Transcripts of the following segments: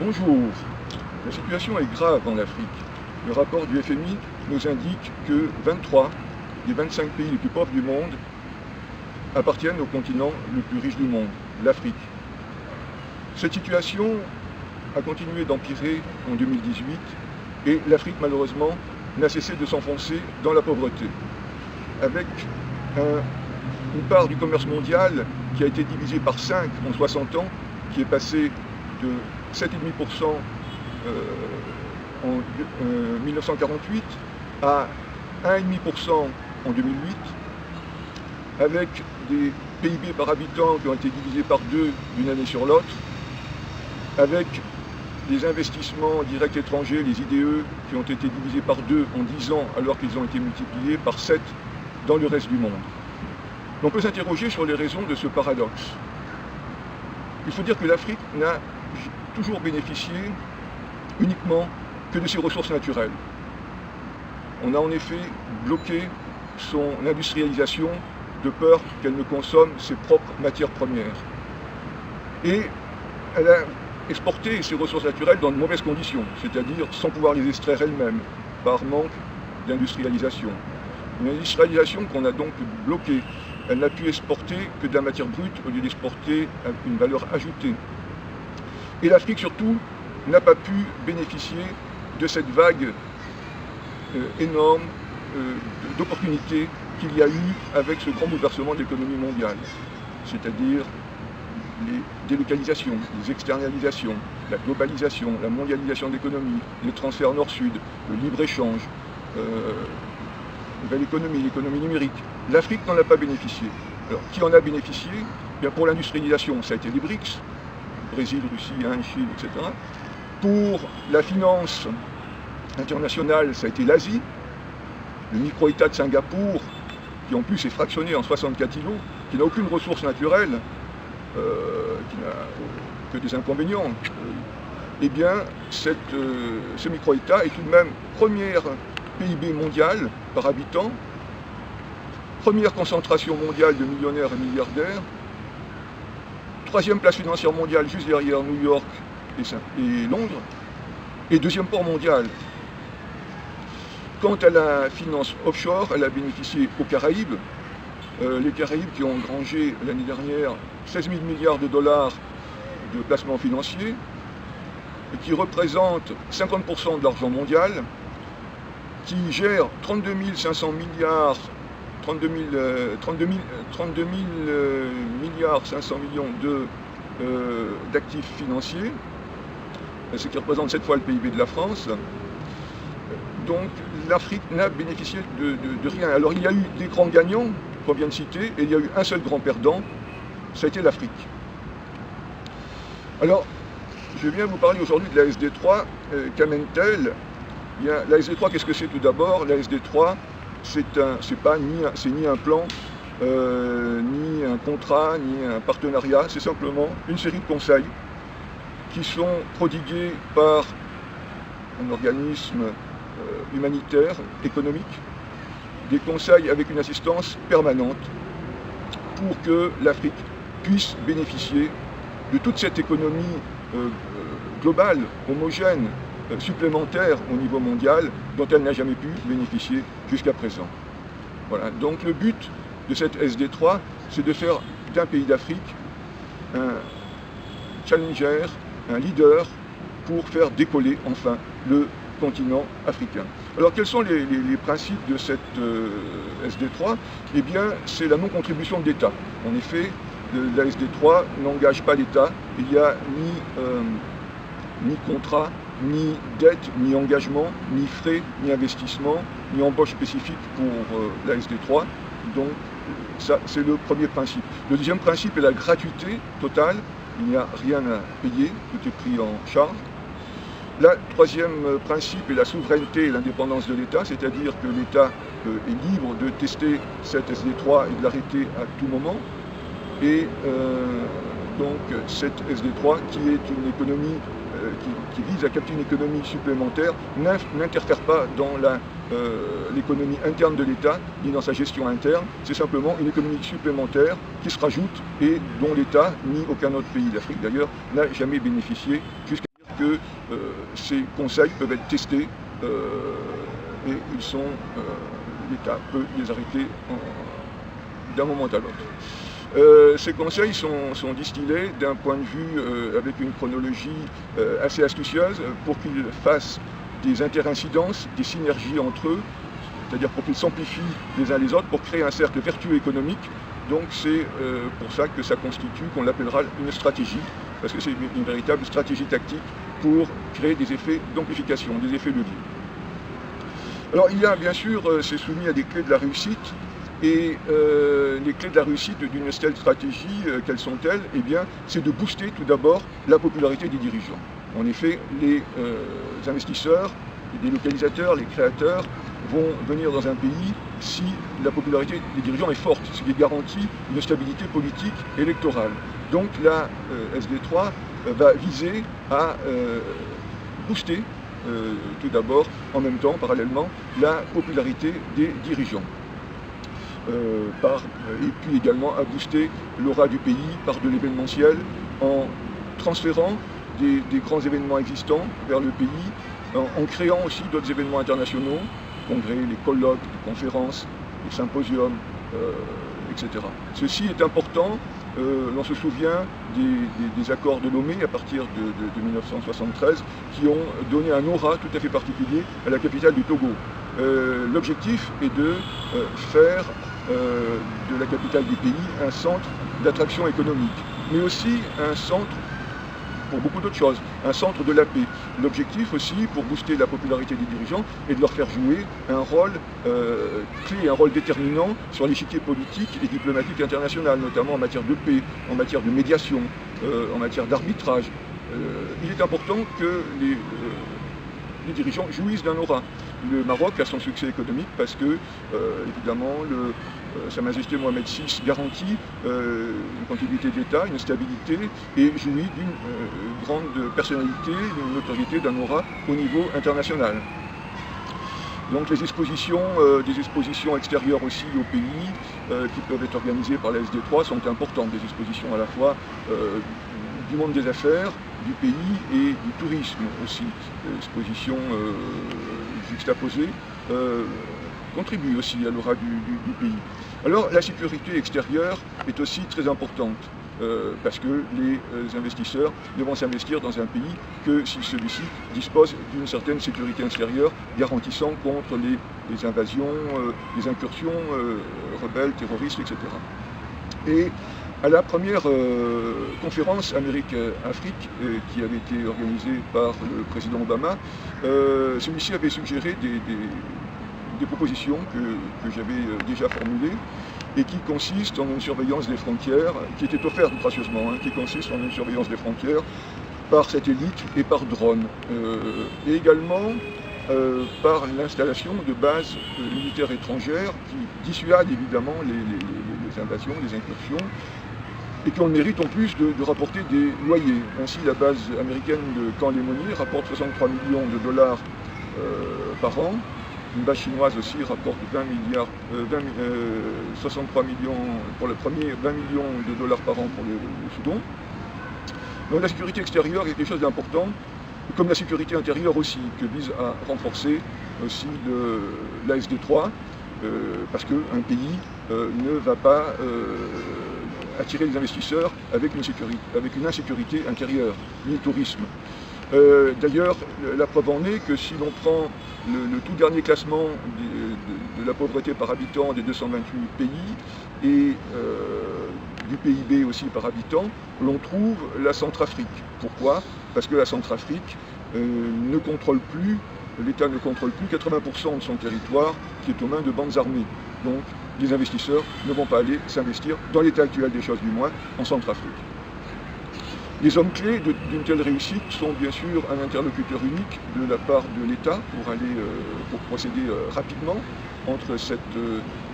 Bonjour. La situation est grave en Afrique. Le rapport du FMI nous indique que 23 des 25 pays les plus pauvres du monde appartiennent au continent le plus riche du monde, l'Afrique. Cette situation a continué d'empirer en 2018 et l'Afrique, malheureusement, n'a cessé de s'enfoncer dans la pauvreté, avec une part du commerce mondial qui a été divisée par 5 en 60 ans, qui est passée de 7,5% en 1948 à 1,5% en 2008, avec des PIB par habitant qui ont été divisés par 2 d'une année sur l'autre, avec des investissements directs étrangers, les IDE, qui ont été divisés par 2 en 10 ans alors qu'ils ont été multipliés par 7 dans le reste du monde. On peut s'interroger sur les raisons de ce paradoxe. Il faut dire que l'Afrique n'a toujours bénéficié uniquement que de ses ressources naturelles. On a en effet bloqué son industrialisation de peur qu'elle ne consomme ses propres matières premières. Et elle a exporté ses ressources naturelles dans de mauvaises conditions, c'est-à-dire sans pouvoir les extraire elle-même, par manque d'industrialisation. Une industrialisation qu'on a donc bloquée. Elle n'a pu exporter que de la matière brute au lieu d'exporter une valeur ajoutée. Et l'Afrique surtout n'a pas pu bénéficier de cette vague énorme d'opportunités qu'il y a eu avec ce grand bouleversement de l'économie mondiale, c'est-à-dire les délocalisations, les externalisations, la globalisation, la mondialisation de l'économie, les transferts nord-sud, le libre-échange, l'économie numérique. L'Afrique n'en a pas bénéficié. Alors, qui en a bénéficié? Bien, pour l'industrialisation, ça a été les BRICS, Brésil, Russie, Inde, Chine, etc. Pour la finance internationale, ça a été l'Asie, le micro-État de Singapour, qui en plus est fractionné en 64 îlots, qui n'a aucune ressource naturelle, qui n'a que des inconvénients. Eh bien, ce micro-État est tout de même première PIB mondial par habitant, première concentration mondiale de millionnaires et milliardaires, troisième place financière mondiale juste derrière New York et Londres, et deuxième port mondial. Quant à la finance offshore, elle a bénéficié aux Caraïbes, les Caraïbes qui ont engrangé l'année dernière 16 000 milliards de dollars de placements financiers, qui représentent 50% de l'argent mondial, qui gère 32 500 milliards, 32 milliards 500 millions d'actifs financiers, ce qui représente 7 fois le PIB de la France. Donc l'Afrique n'a bénéficié de rien. Alors il y a eu des grands gagnants qu'on vient de citer, et il y a eu un seul grand perdant, ça a été l'Afrique. Alors, je viens vous parler aujourd'hui de la SD3, qu'amène-t-elle? La SD3, qu'est-ce que c'est tout d'abord? La SD3, c'est ni un plan, ni un contrat, ni un partenariat, c'est simplement une série de conseils qui sont prodigués par un organisme humanitaire, économique, des conseils avec une assistance permanente pour que l'Afrique puisse bénéficier de toute cette économie globale, homogène, supplémentaire au niveau mondial, dont elle n'a jamais pu bénéficier jusqu'à présent. Voilà. Donc le but de cette SD3, c'est de faire d'un pays d'Afrique un challenger, un leader pour faire décoller enfin le continent africain. Alors quels sont les principes de cette SD3? Eh bien, c'est la non-contribution de l'État. En effet, la SD3 n'engage pas l'État. Il n'y a ni contrat, ni dette, ni engagement, ni frais, ni investissement, ni embauche spécifique pour la SD3. Donc ça, c'est le premier principe. Le deuxième principe est la gratuité totale. Il n'y a rien à payer, tout est pris en charge. Le troisième principe est la souveraineté et l'indépendance de l'État, c'est-à-dire que l'État est libre de tester cette SD3 et de l'arrêter à tout moment. Et donc cette SD3, qui est une économie qui vise à capter une économie supplémentaire, n'interfère pas dans l'économie interne de l'État, ni dans sa gestion interne. C'est simplement une économie supplémentaire qui se rajoute et dont l'État, ni aucun autre pays d'Afrique d'ailleurs, n'a jamais bénéficié, jusqu'à dire que ces conseils peuvent être testés et l'État peut les arrêter d'un moment à l'autre. Ces conseils sont distillés d'un point de vue avec une chronologie assez astucieuse pour qu'ils fassent des interincidences, des synergies entre eux, c'est-à-dire pour qu'ils s'amplifient les uns les autres, pour créer un cercle vertueux économique. Donc c'est pour ça que ça constitue, qu'on l'appellera une stratégie, parce que c'est une véritable stratégie tactique pour créer des effets d'amplification, des effets leviers. Alors il y a bien sûr, c'est soumis à des clés de la réussite, et les clés de la réussite d'une telle stratégie, quelles sont-elles? Eh bien, c'est de booster tout d'abord la popularité des dirigeants. En effet, les investisseurs, les localisateurs, les créateurs vont venir dans un pays si la popularité des dirigeants est forte, ce qui garantit une stabilité politique électorale. Donc la SD3 va viser à booster tout d'abord, en même temps, parallèlement, la popularité des dirigeants. Et puis également à booster l'aura du pays par de l'événementiel en transférant des grands événements existants vers le pays, en créant aussi d'autres événements internationaux, congrès, les colloques, les conférences, les symposiums, etc. Ceci est important. L'on se souvient des accords de Lomé à partir de 1973 qui ont donné un aura tout à fait particulier à la capitale du Togo. L'objectif est de faire de la capitale du pays un centre d'attraction économique, mais aussi un centre pour beaucoup d'autres choses, un centre de la paix. L'objectif aussi, pour booster la popularité des dirigeants, est de leur faire jouer un rôle clé, un rôle déterminant sur l'échiquier politique et diplomatique international, notamment en matière de paix, en matière de médiation, en matière d'arbitrage. Il est important que les dirigeants jouissent d'un aura. Le Maroc a son succès économique parce que, évidemment, Sa Majesté Mohamed VI garantit une continuité d'État, une stabilité et jouit d'une grande personnalité, d'une notoriété, d'un aura au niveau international. Donc les expositions, des expositions extérieures aussi au pays qui peuvent être organisées par la SD3 sont importantes, des expositions à la fois du monde des affaires, du pays et du tourisme aussi. L'exposition juxtaposée contribue aussi à l'aura du pays. Alors la sécurité extérieure est aussi très importante parce que les investisseurs ne vont s'investir dans un pays que si celui-ci dispose d'une certaine sécurité extérieure garantissant contre les invasions, les incursions rebelles, terroristes, etc. Et à la première conférence Amérique-Afrique qui avait été organisée par le président Obama, celui-ci avait suggéré des propositions que j'avais déjà formulées et qui consistent en une surveillance des frontières, qui était offerte gracieusement, qui consiste en une surveillance des frontières par satellite et par drone, et également par l'installation de bases militaires étrangères qui dissuadent évidemment les invasions, les incursions, et qui ont le mérite en plus de rapporter des loyers. Ainsi, la base américaine de Camp-Lémonier rapporte 63 millions de dollars par an. Une base chinoise aussi rapporte 63 millions pour le premier, 20 millions de dollars par an pour le Soudan. Donc la sécurité extérieure est quelque chose d'important, comme la sécurité intérieure aussi, que vise à renforcer aussi la SD3, parce qu'un pays ne va pas attirer les investisseurs avec une insécurité intérieure, ni le tourisme. D'ailleurs, la preuve en est que si l'on prend le tout dernier classement de la pauvreté par habitant des 228 pays et du PIB aussi par habitant, l'on trouve la Centrafrique. Pourquoi? Parce que la Centrafrique ne contrôle plus, l'État ne contrôle plus 80% de son territoire qui est aux mains de bandes armées. Donc les investisseurs ne vont pas aller s'investir, dans l'état actuel des choses du moins, en Centrafrique. Les hommes clés d'une telle réussite sont bien sûr un interlocuteur unique de la part de l'État pour procéder rapidement entre cet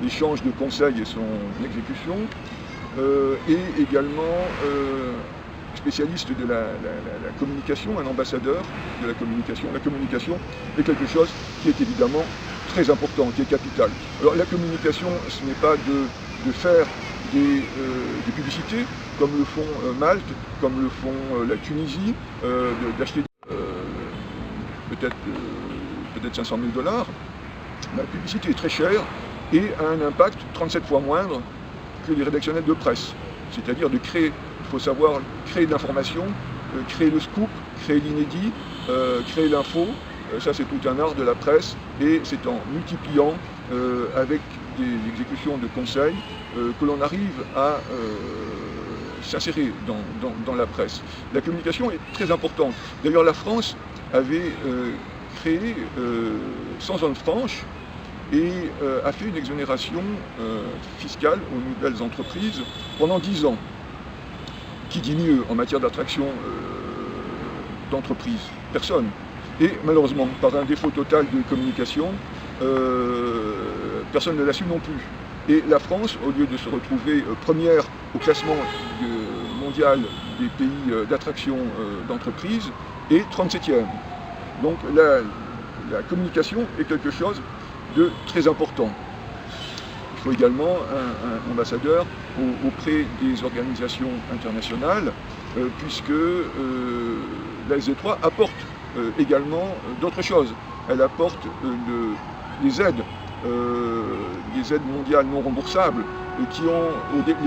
échange de conseils et son exécution, et également spécialiste de la communication, un ambassadeur de la communication. La communication est quelque chose qui est évidemment très important, qui est capital. Alors la communication, ce n'est pas de faire des publicités comme le font Malte, comme le font la Tunisie, d'acheter peut-être 500 000 $. La publicité est très chère et a un impact 37 fois moindre que les rédactionnels de presse. C'est-à-dire de créer, il faut savoir créer de l'information, créer le scoop, créer l'inédit, créer l'info. Ça, c'est tout un art de la presse et c'est en multipliant avec des exécutions de conseils que l'on arrive à s'insérer dans la presse. La communication est très importante. D'ailleurs, la France avait créé 100 zones franches et a fait une exonération fiscale aux nouvelles entreprises pendant 10 ans. Qui dit mieux en matière d'attraction d'entreprises? Personne. Et malheureusement, par un défaut total de communication, personne ne l'a su non plus. Et la France, au lieu de se retrouver première au classement mondial des pays d'attraction d'entreprises, est 37e. Donc la communication est quelque chose de très important. Il faut également un ambassadeur auprès des organisations internationales, puisque la SD3 apporte également d'autres choses. Elle apporte des aides mondiales non remboursables,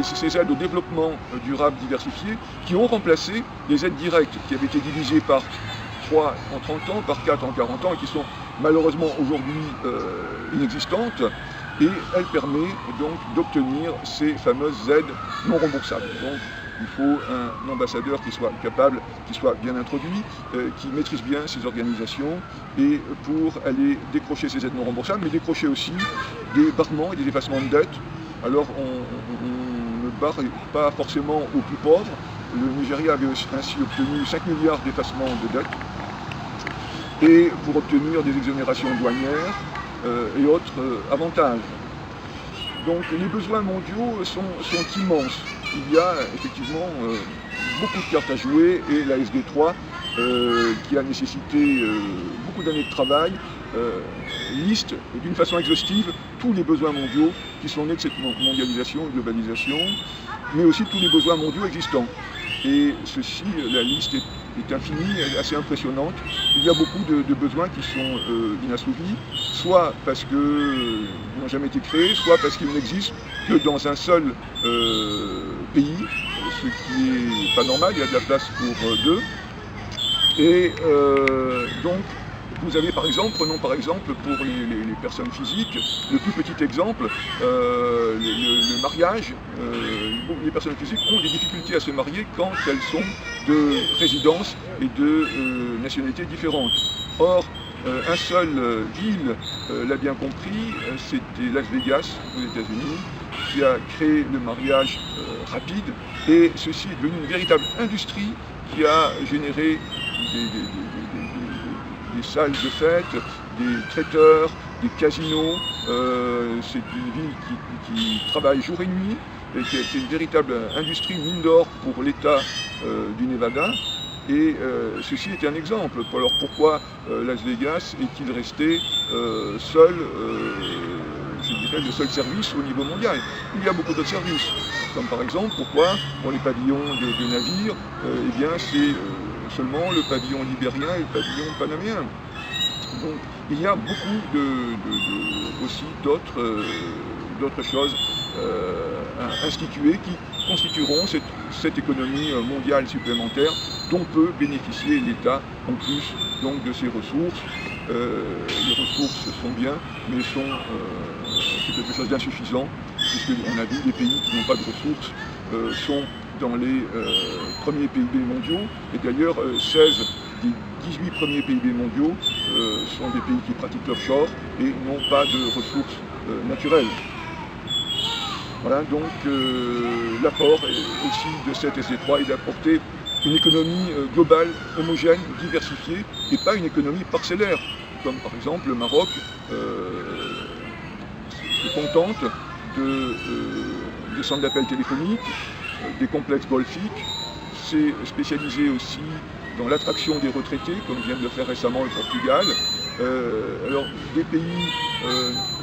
ces aides au développement durable diversifié, qui ont remplacé les aides directes qui avaient été divisées par 3 en 30 ans, par 4 en 40 ans, et qui sont malheureusement aujourd'hui inexistantes. Et elle permet donc d'obtenir ces fameuses aides non remboursables. Donc il faut un ambassadeur qui soit capable, qui soit bien introduit, qui maîtrise bien ces organisations, et pour aller décrocher ces aides non remboursables, mais décrocher aussi des barrements et des effacements de dettes. Alors on ne barre pas forcément aux plus pauvres. Le Nigeria avait ainsi obtenu 5 milliards d'effacements de dettes, et pour obtenir des exonérations douanières et autres avantages. Donc les besoins mondiaux sont immenses. Il y a effectivement beaucoup de cartes à jouer, et la SD3, qui a nécessité beaucoup d'années de travail, liste d'une façon exhaustive tous les besoins mondiaux qui sont nés de cette mondialisation, globalisation, mais aussi tous les besoins mondiaux existants. Et ceci, la liste est infinie, assez impressionnante. Il y a beaucoup de besoins qui sont inassouvis, soit parce qu'ils n'ont jamais été créés, soit parce qu'ils n'existent que dans un seul pays, ce qui n'est pas normal, il y a de la place pour deux. Et donc, vous avez par exemple, prenons par exemple pour les personnes physiques, le plus petit exemple, le mariage. Les personnes physiques ont des difficultés à se marier quand elles sont de résidence et de nationalités différentes. Or, un seul ville l'a bien compris, c'était Las Vegas aux États-Unis, qui a créé le mariage rapide, et ceci est devenu une véritable industrie qui a généré des salles de fête, des traiteurs, des casinos. C'est une ville qui travaille jour et nuit, et qui a été une véritable industrie, une mine d'or pour l'État du Nevada. Et ceci était un exemple. Alors pourquoi Las Vegas est-il resté seul, je dirais, le seul service au niveau mondial? Il y a beaucoup d'autres services, comme par exemple, pourquoi pour les pavillons de navires, eh bien c'est seulement le pavillon libérien et le pavillon panaméen. Donc il y a beaucoup aussi d'autres choses instituées qui constitueront cette économie mondiale supplémentaire dont peut bénéficier l'État en plus donc de ses ressources. Les ressources sont bien, mais c'est quelque chose d'insuffisant, puisqu'on a vu des pays qui n'ont pas de ressources sont dans les premiers PIB mondiaux, et d'ailleurs 16 des 18 premiers PIB mondiaux sont des pays qui pratiquent l'offshore et n'ont pas de ressources naturelles. Voilà, donc l'apport aussi de cette SD3 est d'apporter une économie globale, homogène, diversifiée, et pas une économie parcellaire, comme par exemple le Maroc se contente des centres d'appel téléphoniques, des complexes golfiques. C'est spécialisé aussi dans l'attraction des retraités, comme vient de le faire récemment le Portugal. Alors des pays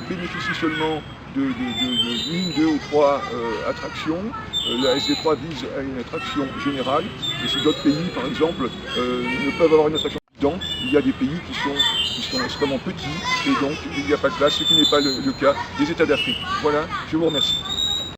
bénéficient seulement d'une, deux ou trois attractions. La SD3 vise à une attraction générale, et si d'autres pays, par exemple, ne peuvent avoir une attraction Donc, il y a des pays qui sont extrêmement petits et donc il n'y a pas de place, ce qui n'est pas le cas des États d'Afrique. Voilà, je vous remercie.